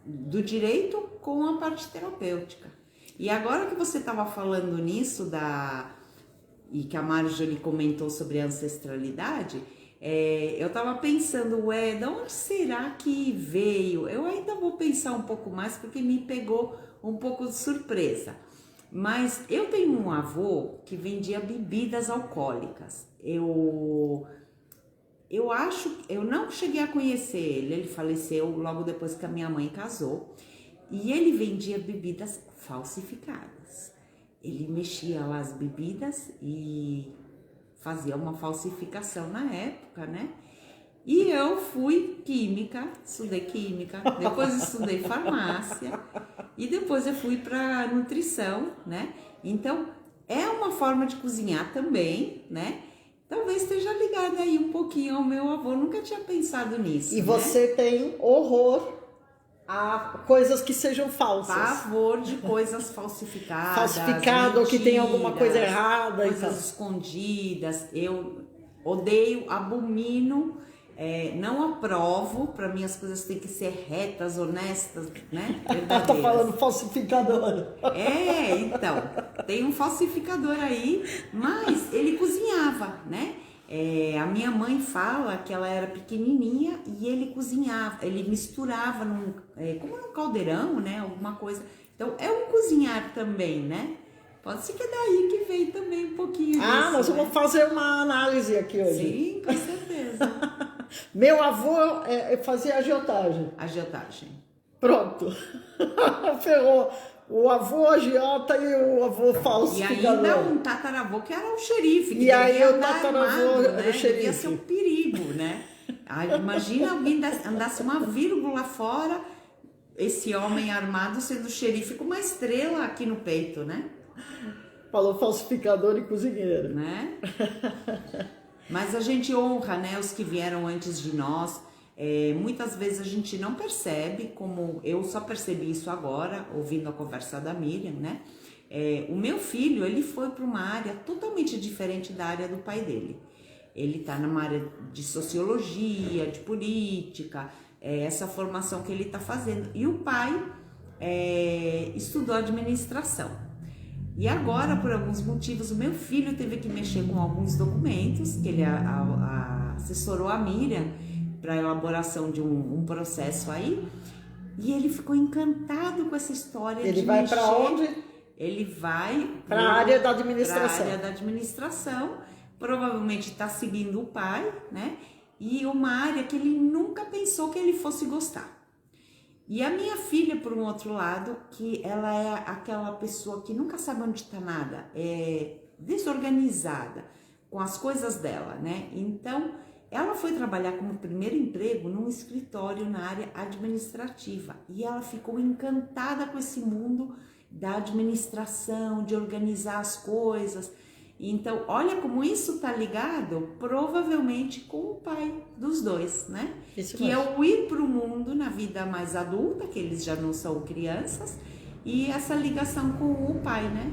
Do direito com a parte terapêutica. E agora que você estava falando nisso e que a Marjorie comentou sobre a ancestralidade, eu estava pensando, de onde será que veio? Eu ainda vou pensar um pouco mais porque me pegou um pouco de surpresa. Mas eu tenho um avô que vendia bebidas alcoólicas. Eu não cheguei a conhecer ele faleceu logo depois que a minha mãe casou. E ele vendia bebidas falsificadas. Ele mexia lá as bebidas e fazia uma falsificação na época, né? E eu fui estudei química, depois estudei farmácia e depois eu fui para nutrição, né? Então, é uma forma de cozinhar também, né? Talvez esteja ligada aí um pouquinho ao meu avô, nunca tinha pensado nisso. E você tem horror a coisas que sejam falsas. Pavor de coisas falsificadas. Falsificado, ou que tem alguma coisa errada. Coisas escondidas. Eu odeio, abomino, não aprovo. Para mim as coisas têm que ser retas, honestas, né? Tá falando falsificador. Então, tem um falsificador aí, mas ele cozinhava, né? A minha mãe fala que ela era pequenininha e ele cozinhava, ele misturava como num caldeirão, né? Alguma coisa. Então, é um cozinhar também, né? Pode ser que é daí que veio também um pouquinho disso, nós vamos fazer uma análise aqui hoje. Sim, com certeza. Meu avô fazia agiotagem. Agiotagem. Pronto. Ferrou. O avô agiota e o avô falso. E ainda um tataravô que era o xerife. Que e aí o andar tataravô armado, era o xerife. Devia ser um perigo, né? Imagina alguém andasse uma vírgula fora, esse homem armado sendo xerife com uma estrela aqui no peito, né? Falou falsificador e cozinheiro. Né? Mas a gente honra, né, os que vieram antes de nós. Muitas vezes a gente não percebe, como eu só percebi isso agora, ouvindo a conversa da Miriam, né? O meu filho, ele foi para uma área totalmente diferente da área do pai dele. Ele está numa área de sociologia, de política, essa formação que ele está fazendo. E o pai estudou administração. E agora, por alguns motivos, o meu filho teve que mexer com alguns documentos, que ele assessorou a Miriam para a elaboração de um processo aí. E ele ficou encantado com essa história de mexer. Ele vai para onde? Ele vai para a área da administração. Para a área da administração. Provavelmente está seguindo o pai, né? E uma área que ele nunca pensou que ele fosse gostar. E a minha filha, por um outro lado, que ela é aquela pessoa que nunca sabe onde está nada, é desorganizada com as coisas dela, né? Então, ela foi trabalhar como primeiro emprego num escritório na área administrativa e ela ficou encantada com esse mundo da administração, de organizar as coisas. Então, olha como isso tá ligado, provavelmente com o pai dos dois, né? Isso que mesmo. é o ir para o mundo na vida mais adulta, que eles já não são crianças, e essa ligação com o pai, né?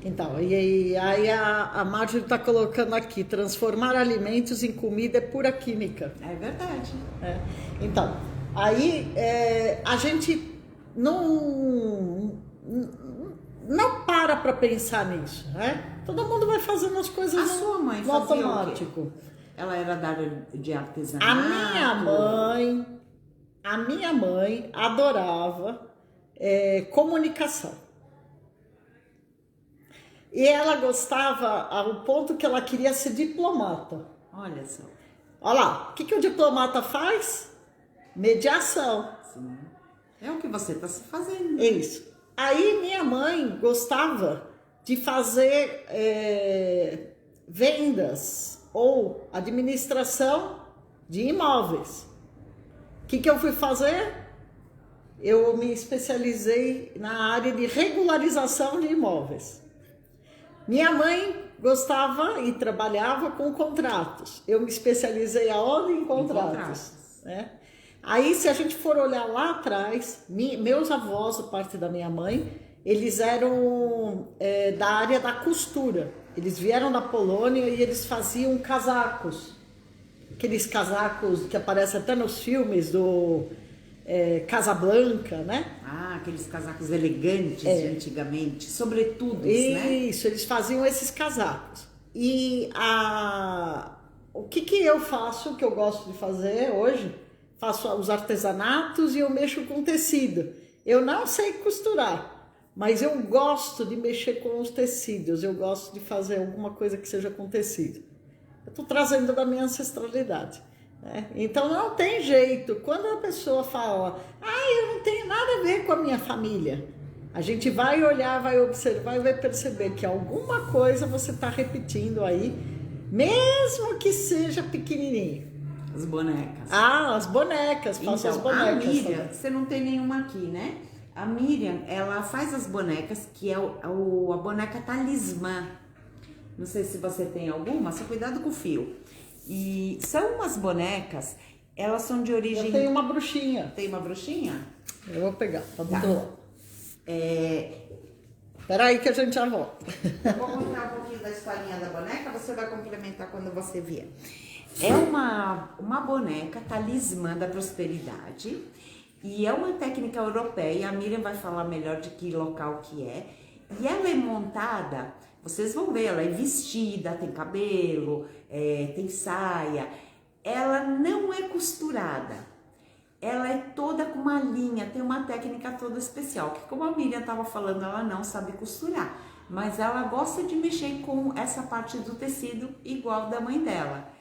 Então, e aí a Marjorie está colocando aqui, transformar alimentos em comida é pura química. É verdade. Então, aí a gente não para pensar nisso, né? Todo mundo vai fazendo as coisas A sua mãe no fazia automático. o quê? Ela era da área de artesanato? A minha mãe adorava comunicação. E ela gostava ao ponto que ela queria ser diplomata. Olha só. Olha lá, o que o diplomata faz? Mediação. Sim. É o que você está fazendo. Isso. Aí minha mãe gostava de fazer vendas ou administração de imóveis. O que eu fui fazer? Eu me especializei na área de regularização de imóveis. Minha mãe gostava e trabalhava com contratos. Eu me especializei aonde? Em contratos. Né? Aí, se a gente for olhar lá atrás, meus avós, a parte da minha mãe, eles eram da área da costura. Eles vieram da Polônia e eles faziam casacos. Aqueles casacos que aparecem até nos filmes do Casablanca, né? Ah, aqueles casacos elegantes de antigamente, sobretudo, né? Isso, eles faziam esses casacos. E o que eu faço, que eu gosto de fazer hoje, faço os artesanatos e eu mexo com tecido. Eu não sei costurar, mas eu gosto de mexer com os tecidos, eu gosto de fazer alguma coisa que seja com tecido. Eu estou trazendo da minha ancestralidade. Então não tem jeito. Quando a pessoa fala, eu não tenho nada a ver com a minha família, a gente vai olhar, vai observar e vai perceber que alguma coisa você está repetindo aí, mesmo que seja pequenininho. As bonecas. As bonecas, faço as bonecas. A Miriam, também. você não tem nenhuma aqui, né? A Miriam, ela faz as bonecas, que é a boneca talismã. Não sei se você tem alguma, só cuidado com o fio. E são umas bonecas, elas são de origem... Eu tenho uma bruxinha. Tem uma bruxinha? Eu vou pegar, tá do Tá. outro lado. Peraí que a gente já volta. Eu vou contar um pouquinho da historinha da boneca, você vai complementar quando você vier. É uma boneca talismã da prosperidade e é uma técnica europeia, a Miriam vai falar melhor de que local que é. E ela é montada, vocês vão ver, ela é vestida, tem cabelo, tem saia. Ela não é costurada, ela é toda com uma linha, tem uma técnica toda especial, que como a Miriam estava falando, ela não sabe costurar, mas ela gosta de mexer com essa parte do tecido igual da mãe dela.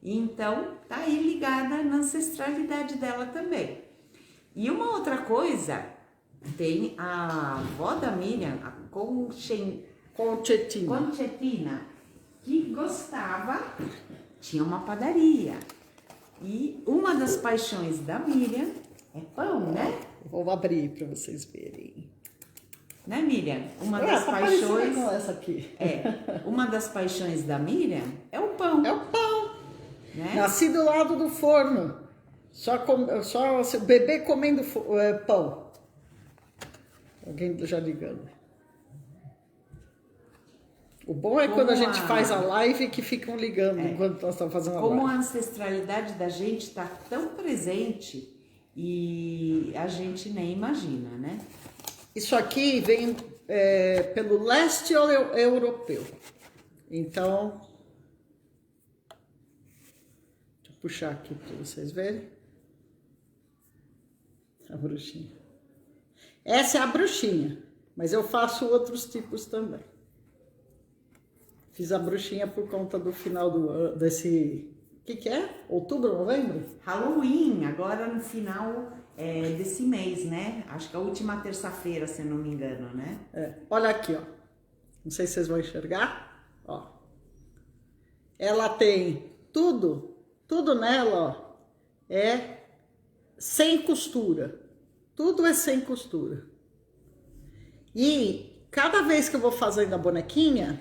Então, tá aí ligada na ancestralidade dela também. E uma outra coisa, tem a avó da Miriam, a Conchetina, que gostava, tinha uma padaria. E uma das paixões da Miriam é pão, né? Vou abrir para vocês verem. Né, Miriam? Uma das tá paixões. Com essa aqui. Uma das paixões da Miriam é o pão. É o pão. Né? Nasci do lado do forno. Só o bebê comendo pão. Alguém já ligando. O bom é quando a gente faz a live que ficam ligando enquanto nós estamos fazendo a live. Como a ancestralidade da gente está tão presente e a gente nem imagina, né? Isso aqui vem pelo leste europeu. Então, deixa eu puxar aqui para vocês verem. A bruxinha. Essa é a bruxinha, mas eu faço outros tipos também. Fiz a bruxinha por conta do final do ano, desse... O que é? Outubro, novembro? Halloween, agora no final desse mês, né? Acho que é a última terça-feira, se eu não me engano, né? Olha aqui, ó. Não sei se vocês vão enxergar. Ó. Ela tem tudo nela, ó, é sem costura. Tudo é sem costura. E cada vez que eu vou fazendo a bonequinha,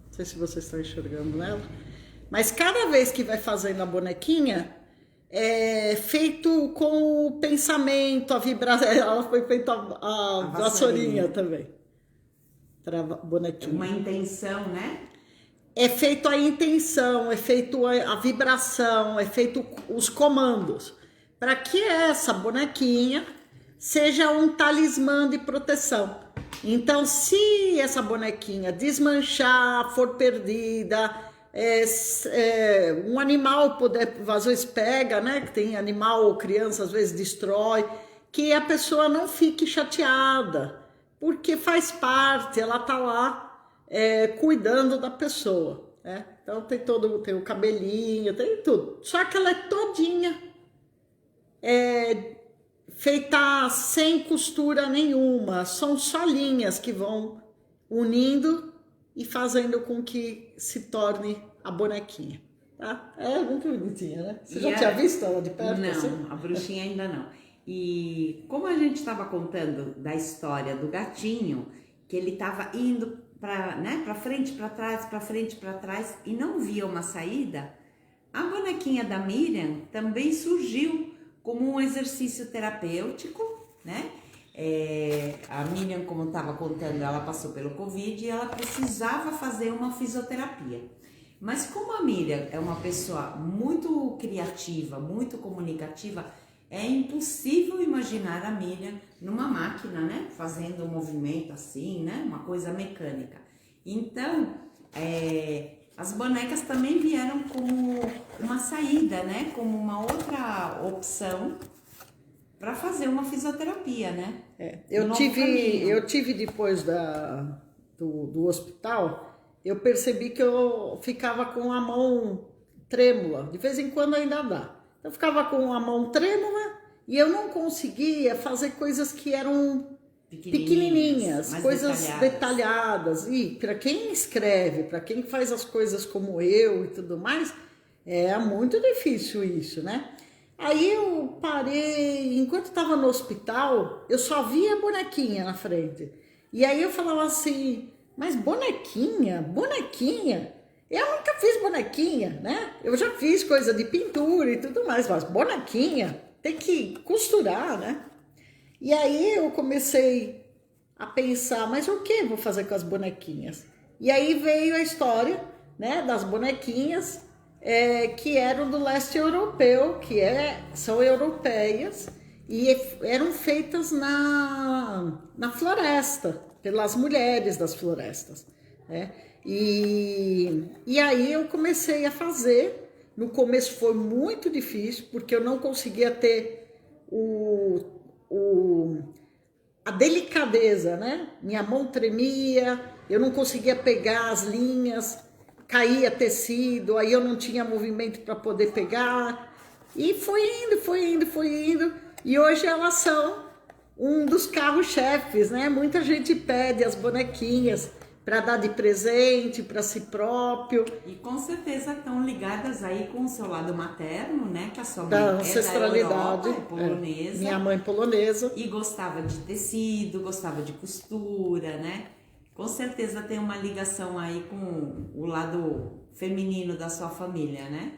não sei se vocês estão enxergando nela, mas cada vez que vai fazendo a bonequinha, é feito com o pensamento, a vibração. Ela foi feita a vassourinha também. Para a bonequinha. Uma intenção, né? É feito a intenção, é feito a vibração, é feito os comandos. Para que essa bonequinha seja um talismã de proteção. Então, se essa bonequinha desmanchar, for perdida, um animal às vezes pega, né? Que tem animal ou criança, às vezes destrói, que a pessoa não fique chateada, porque faz parte, ela tá lá cuidando da pessoa, né? Então tem o cabelinho, tem tudo. Só que ela é todinha feita sem costura nenhuma, são só linhas que vão unindo e fazendo com que se torne a bonequinha, tá? É muito bonitinha, né? Você já tinha visto ela de perto? Não, assim? a bruxinha ainda não. E como a gente estava contando da história do gatinho, que ele estava indo para frente, para trás, para frente, para trás e não via uma saída, a bonequinha da Miriam também surgiu como um exercício terapêutico, né? A Miriam, como estava contando, ela passou pelo Covid e ela precisava fazer uma fisioterapia. Mas como a Miriam é uma pessoa muito criativa, muito comunicativa, é impossível imaginar a Miriam numa máquina, né? Fazendo um movimento assim, né? Uma coisa mecânica. Então, as bonecas também vieram como uma saída, né? Como uma outra opção para fazer uma fisioterapia, né? Eu tive depois do hospital, eu percebi que eu ficava com a mão trêmula. De vez em quando ainda dá. Eu ficava com a mão trêmula e eu não conseguia fazer coisas que eram pequenininhas, coisas detalhadas. E para quem escreve, para quem faz as coisas como eu e tudo mais, é muito difícil isso, né? Aí eu parei, enquanto estava no hospital, eu só via bonequinha na frente. E aí eu falava assim, mas bonequinha? Eu nunca fiz bonequinha, né? Eu já fiz coisa de pintura e tudo mais, mas bonequinha tem que costurar, né? E aí eu comecei a pensar, mas o que eu vou fazer com as bonequinhas? E aí veio a história, né, das bonequinhas que eram do leste europeu, são europeias e eram feitas na floresta, pelas mulheres das florestas, né? E aí eu comecei a fazer. No começo foi muito difícil, porque eu não conseguia ter a delicadeza, né? Minha mão tremia, eu não conseguia pegar as linhas. caía tecido, aí eu não tinha movimento para poder pegar. E foi indo. E hoje elas são um dos carros-chefes, né? Muita gente pede as bonequinhas para dar de presente para si próprio. E com certeza estão ligadas aí com o seu lado materno, né? Que a sua mãe Da é ancestralidade, da Europa, é polonesa. Minha mãe polonesa. E gostava de tecido, gostava de costura, né? Com certeza tem uma ligação aí com o lado feminino da sua família, né?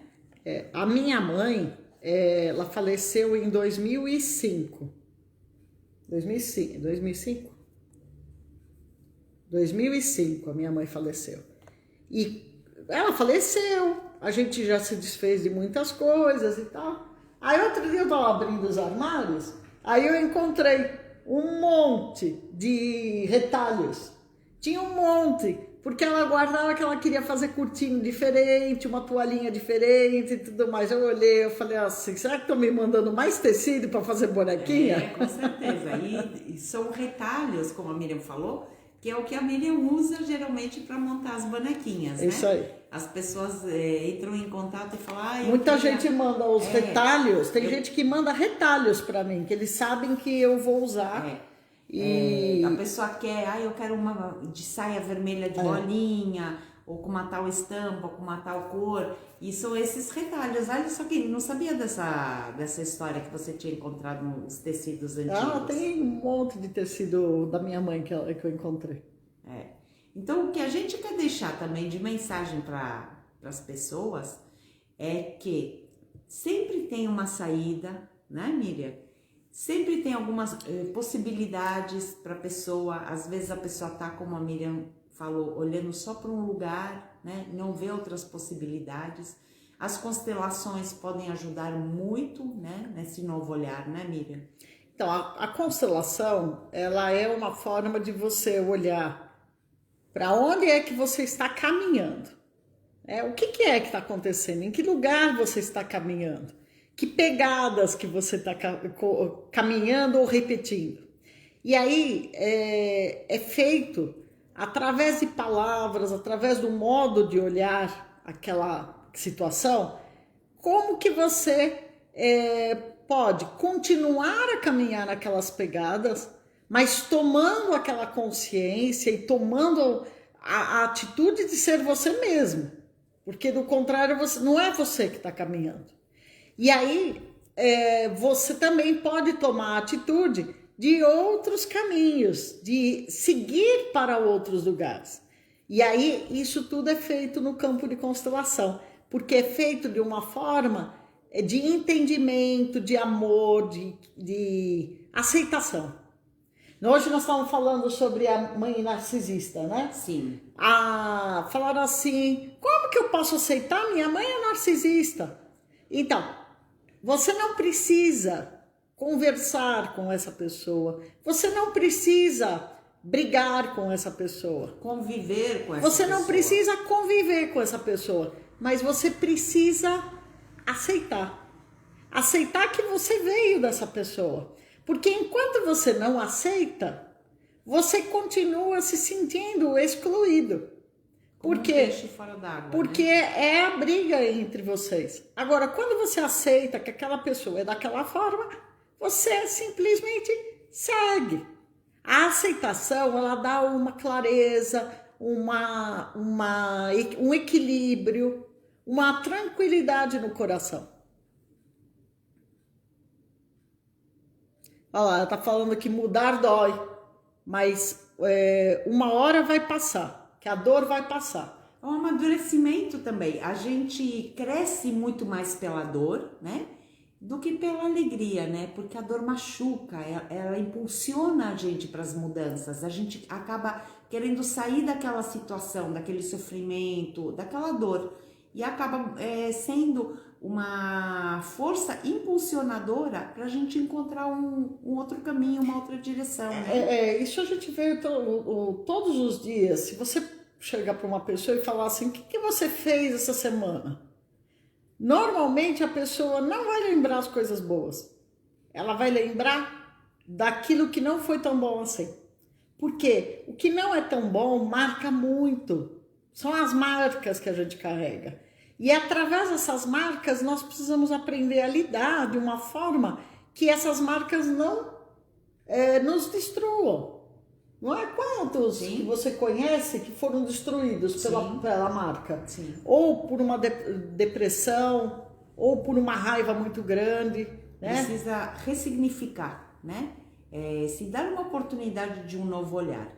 A minha mãe, ela faleceu em 2005. 2005 a minha mãe faleceu. E ela faleceu, a gente já se desfez de muitas coisas e tal. Aí outro dia eu estava abrindo os armários, aí eu encontrei um monte de retalhos. Tinha um monte, porque ela guardava que ela queria fazer curtinho diferente, uma toalhinha diferente e tudo mais. Eu olhei, eu falei assim, será que estão me mandando mais tecido para fazer bonequinha? Com certeza. E são retalhos, como a Miriam falou, que é o que a Miriam usa geralmente para montar as bonequinhas, né? Isso aí. As pessoas entram em contato e falam... Muita gente manda os retalhos, tem gente que manda retalhos para mim, que eles sabem que eu vou usar. A pessoa quer, eu quero uma de saia vermelha de bolinha, ou com uma tal estampa, com uma tal cor. E são esses retalhos. Olha só que não sabia dessa história que você tinha encontrado nos tecidos antigos. Tem um monte de tecido da minha mãe que eu encontrei. Então, o que a gente quer deixar também de mensagem para as pessoas é que sempre tem uma saída, né, Miriam? Sempre tem algumas possibilidades para a pessoa. Às vezes a pessoa está, como a Miriam falou, olhando só para um lugar, né? Não vê outras possibilidades. As constelações podem ajudar muito, né? Nesse novo olhar, né, Miriam? Então, a constelação, ela é uma forma de você olhar para onde é que você está caminhando. O que é que está acontecendo? Em que lugar você está caminhando? Que pegadas que você está caminhando ou repetindo. E aí é feito através de palavras, através do modo de olhar aquela situação, como que você pode continuar a caminhar naquelas pegadas, mas tomando aquela consciência e tomando a atitude de ser você mesmo. Porque do contrário, não é você que está caminhando. E aí, você também pode tomar a atitude de outros caminhos, de seguir para outros lugares. E aí, isso tudo é feito no campo de constelação, porque é feito de uma forma de entendimento, de amor, de aceitação. Hoje nós estamos falando sobre a mãe narcisista, né? Sim. Falaram assim, como que eu posso aceitar? Minha mãe é narcisista. Então, você não precisa conversar com essa pessoa. Você não precisa brigar com essa pessoa. Conviver com essa pessoa. Você não precisa conviver com essa pessoa. Mas você precisa aceitar. Aceitar que você veio dessa pessoa. Porque enquanto você não aceita, você continua se sentindo excluído. Por quê? Peixe fora d'água, porque é a briga entre vocês. Agora, quando você aceita que aquela pessoa é daquela forma, você simplesmente segue. A aceitação, ela dá uma clareza, um equilíbrio, uma tranquilidade no coração. Olha lá, ela está falando que mudar dói, mas uma hora vai passar. Que a dor vai passar. É um amadurecimento também. A gente cresce muito mais pela dor, né? Do que pela alegria, né? Porque a dor machuca, ela impulsiona a gente para as mudanças. A gente acaba querendo sair daquela situação, daquele sofrimento, daquela dor. E acaba sendo uma força impulsionadora para a gente encontrar um outro caminho, uma outra direção, né? Isso a gente vê todos os dias. Se você chegar para uma pessoa e falar assim, o que você fez essa semana? Normalmente a pessoa não vai lembrar as coisas boas. Ela vai lembrar daquilo que não foi tão bom assim. Porque o que não é tão bom marca muito. São as marcas que a gente carrega. E através dessas marcas nós precisamos aprender a lidar de uma forma que essas marcas não nos destruam. Não é quantos Sim. que você conhece que foram destruídos pela marca? Sim. Ou por uma depressão, ou por uma raiva muito grande, né? Precisa ressignificar, né? Se dar uma oportunidade de um novo olhar.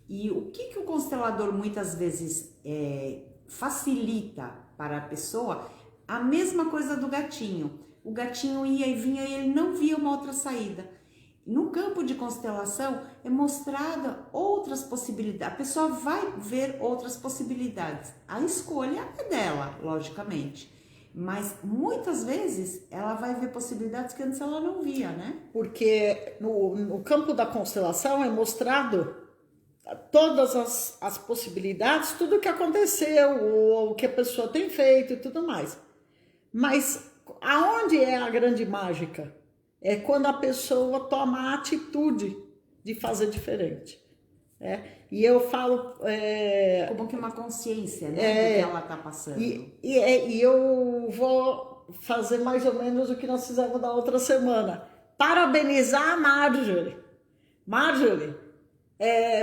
E o que o constelador muitas vezes facilita para a pessoa? A mesma coisa do gatinho. O gatinho ia e vinha e ele não via uma outra saída. No campo de constelação é mostrada outras possibilidades. A pessoa vai ver outras possibilidades. A escolha é dela, logicamente. Mas muitas vezes ela vai ver possibilidades que antes ela não via, né? Porque no campo da constelação é mostrado todas as possibilidades, tudo o que aconteceu, ou o que a pessoa tem feito e tudo mais. Mas aonde é a grande mágica? É quando a pessoa toma a atitude de fazer diferente. E eu falo... Como que uma consciência, né, do que ela está passando. E eu vou fazer mais ou menos o que nós fizemos da outra semana. Parabenizar a Marjorie. Marjorie,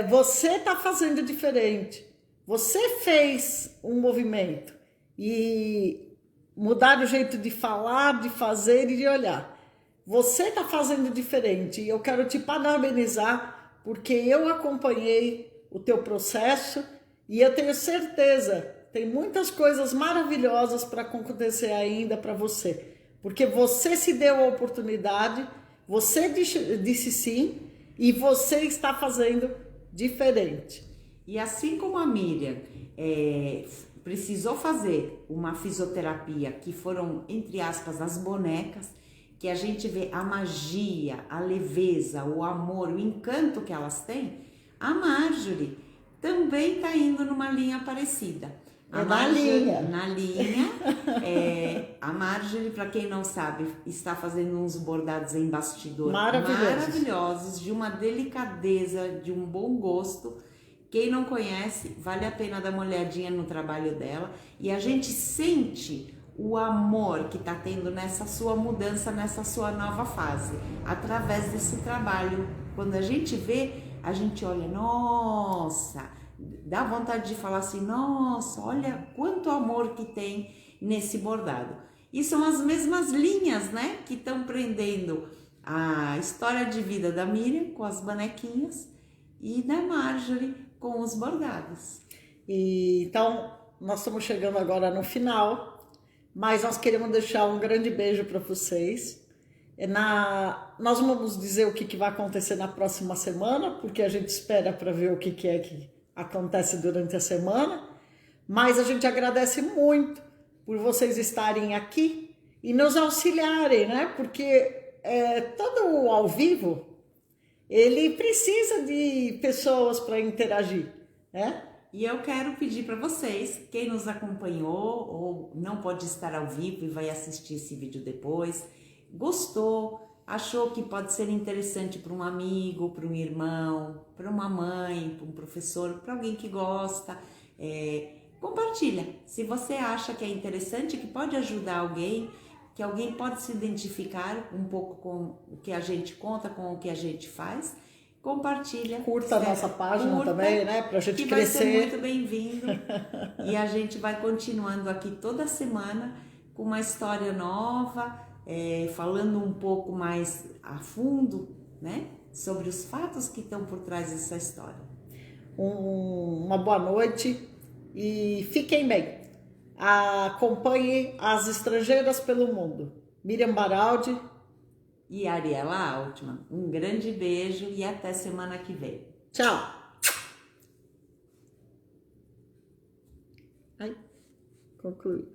você está fazendo diferente. Você fez um movimento. E mudar o jeito de falar, de fazer e de olhar. Você está fazendo diferente. E eu quero te parabenizar porque eu acompanhei o teu processo e eu tenho certeza, tem muitas coisas maravilhosas para acontecer ainda para você, porque você se deu a oportunidade, você disse sim e você está fazendo diferente. E assim como a Miriam precisou fazer uma fisioterapia, que foram, entre aspas, as bonecas, que a gente vê a magia, a leveza, o amor, o encanto que elas têm, a Marjorie também está indo numa linha parecida. Na linha. A Marjorie, para quem não sabe, está fazendo uns bordados em bastidor maravilhosos, de uma delicadeza, de um bom gosto. Quem não conhece, vale a pena dar uma olhadinha no trabalho dela. E a gente sente o amor que está tendo nessa sua mudança, nessa sua nova fase, através desse trabalho. Quando a gente vê, a gente olha, nossa, dá vontade de falar assim, nossa, olha quanto amor que tem nesse bordado. E são as mesmas linhas, né, que estão prendendo a história de vida da Miriam com as bonequinhas e da Marjorie com os bordados. Então, nós estamos chegando agora no final, mas nós queremos deixar um grande beijo para vocês. Nós vamos dizer o que vai acontecer na próxima semana, porque a gente espera para ver o que é que acontece durante a semana, mas a gente agradece muito por vocês estarem aqui e nos auxiliarem, né? Porque todo o ao vivo, ele precisa de pessoas para interagir, né? E eu quero pedir para vocês, quem nos acompanhou ou não pode estar ao vivo e vai assistir esse vídeo depois, gostou, achou que pode ser interessante para um amigo, para um irmão, para uma mãe, para um professor, para alguém que gosta, compartilha. Se você acha que é interessante, que pode ajudar alguém, que alguém pode se identificar um pouco com o que a gente conta, com o que a gente faz, compartilha. Curta a nossa página também, né? Pra gente crescer. Vai ser muito bem-vindo. E a gente vai continuando aqui toda semana com uma história nova, falando um pouco mais a fundo, né? Sobre os fatos que estão por trás dessa história. Uma boa noite e fiquem bem. Acompanhe as estrangeiras pelo mundo. Miriam Baraldi e Ariela Altman. Um grande beijo e até semana que vem. Tchau! Concluí.